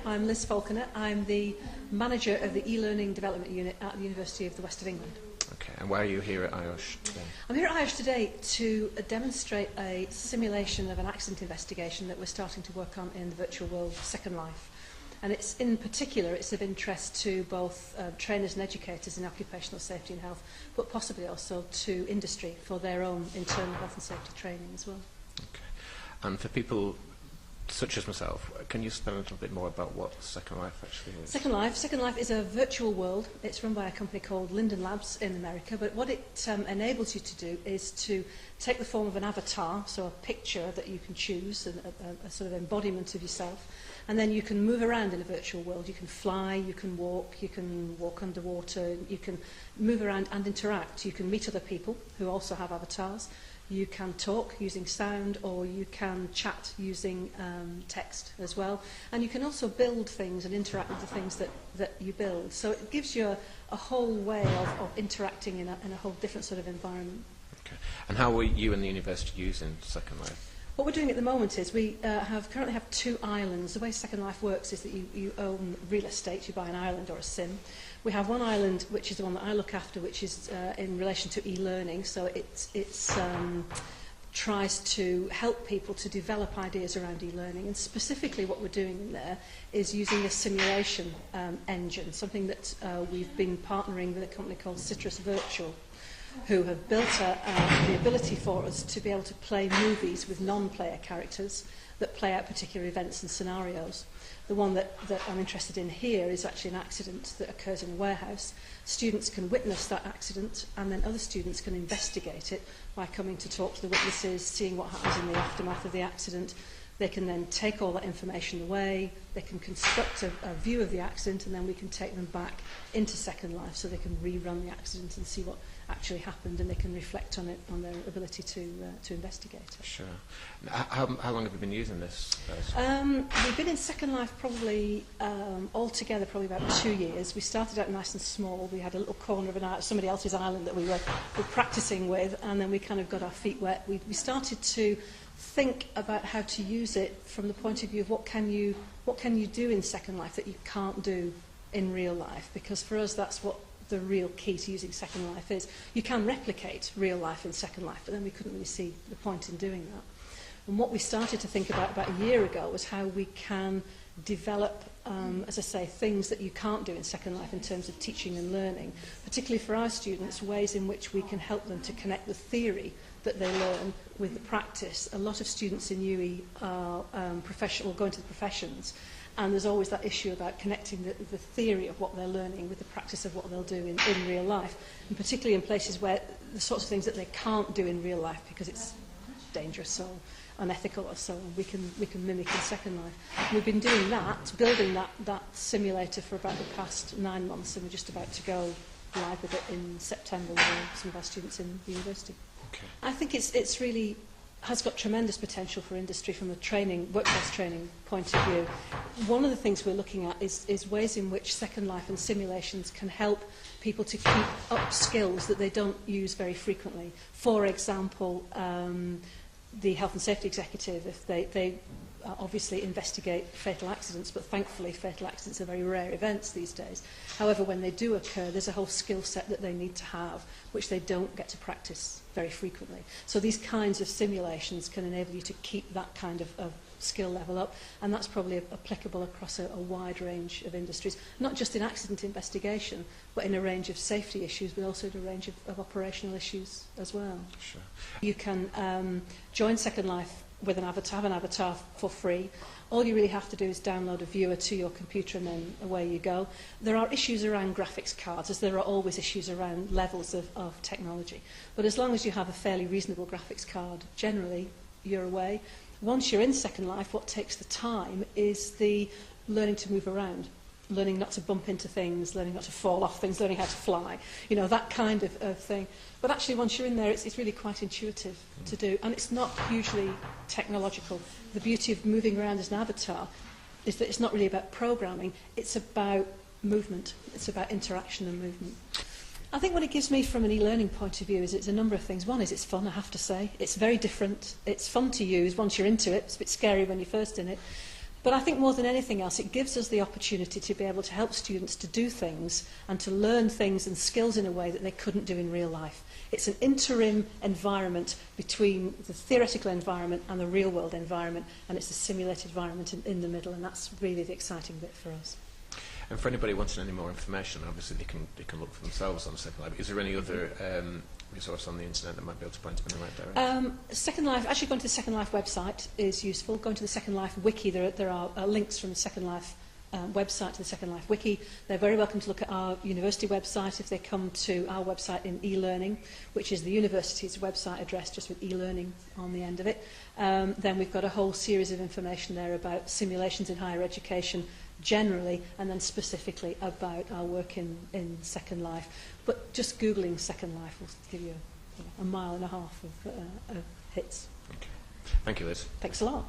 I'm Liz Falconer. I'm the manager of the e-learning development unit at the University of the West of England. Okay, and why are you here at IOSH today? I'm here at IOSH today to demonstrate a simulation of an accident investigation that we're starting to work on in the virtual world, Second Life. And it's in particular, it's of interest to both trainers and educators in occupational safety and health, but possibly also to industry for their own internal health and safety training as well. Okay, and for people such as myself, can you explain a little bit more about what Second Life actually is? Second Life is a virtual world. It's run by a company called Linden Labs in America, but what it enables you to do is to take the form of an avatar, so a picture that you can choose, a sort of embodiment of yourself, and then you can move around in a virtual world. You can fly, you can walk underwater, you can move around and interact. You can meet other people who also have avatars. You can talk using sound, or you can chat using text as well. And you can also build things and interact with the things that you build. So it gives you a whole way of interacting in a whole different sort of environment. Okay. And how are you and the university using Second Life? What we're doing at the moment is we currently have 2 islands. The way Second Life works is that you own real estate, you buy an island or a sim. We have one island, which is the one that I look after, which is in relation to e-learning. So it tries to help people to develop ideas around e-learning. And specifically what we're doing in there is using a simulation engine, something that we've been partnering with a company called Citrus Virtual, who have built the ability for us to be able to play movies with non-player characters that play out particular events and scenarios. The one that I'm interested in here is actually an accident that occurs in a warehouse. Students can witness that accident, and then other students can investigate it by coming to talk to the witnesses, seeing what happens in the aftermath of the accident. They can then take all that information away, they can construct a view of the accident, and then we can take them back into Second Life so they can rerun the accident and see what actually happened, and they can reflect on it, on their ability to investigate it. Sure. How long have you been using this? We've been in Second Life probably altogether probably about 2 years. We started out nice and small. We had a little corner of somebody else's island that we were practicing with, and then we kind of got our feet wet. We started to think about how to use it from the point of view of what can you do in Second Life that you can't do in real life, because for us that's what the real key to using Second Life is. You can replicate real life in Second Life, but then we couldn't really see the point in doing that. And what we started to think about a year ago was how we can develop, as I say, things that you can't do in Second Life in terms of teaching and learning, particularly for our students, ways in which we can help them to connect the theory that they learn with the practice. A lot of students in UE are go into the professions, and there's always that issue about connecting the theory of what they're learning with the practice of what they'll do in real life, and particularly in places where the sorts of things that they can't do in real life because it's dangerous or unethical or so on, we can mimic in Second Life. And we've been doing that, building that simulator for about the past 9 months, and we're just about to go live with it in September with some of our students in the university. Okay. I think it's really has got tremendous potential for industry from a workforce training point of view. One of the things we're looking at is ways in which Second Life and simulations can help people to keep up skills that they don't use very frequently. For example, the health and safety executive, if they obviously investigate fatal accidents, but thankfully fatal accidents are very rare events these days. However, when they do occur, there's a whole skill set that they need to have, which they don't get to practice very frequently. So these kinds of simulations can enable you to keep that kind of skill level up, and that's probably applicable across a wide range of industries, not just in accident investigation, but in a range of safety issues, but also in a range of operational issues as well. Sure. You can join Second Life with an avatar for free. All you really have to do is download a viewer to your computer, and then away you go. There are issues around graphics cards, as there are always issues around levels of technology. But as long as you have a fairly reasonable graphics card, generally you're away. Once you're in Second Life, what takes the time is the learning to move around, learning not to bump into things, learning not to fall off things, learning how to fly, that kind of thing. But actually, once you're in there, it's really quite intuitive to do, and it's not hugely technological. The beauty of moving around as an avatar is that it's not really about programming, it's about movement, it's about interaction and movement. I think what it gives me from an e-learning point of view is it's a number of things. One is it's fun, I have to say. It's very different. It's fun to use once you're into it. It's a bit scary when you're first in it. But I think more than anything else, it gives us the opportunity to be able to help students to do things and to learn things and skills in a way that they couldn't do in real life. It's an interim environment between the theoretical environment and the real world environment, and it's a simulated environment in the middle, and that's really the exciting bit for us. And for anybody wanting any more information, obviously they can look for themselves on Second Life. Is there any other resource on the internet that might be able to point them in the right direction? Second Life, actually going to the Second Life website is useful. Going to the Second Life wiki, there are links from the Second Life website to the Second Life wiki. They're very welcome to look at our university website if they come to our website in e-learning, which is the university's website address, just with e-learning on the end of it. Then we've got a whole series of information there about simulations in higher education generally, and then specifically about our work in Second Life. But just Googling Second Life will give you a mile and a half of hits. Okay. Thank you, Liz. Thanks a lot.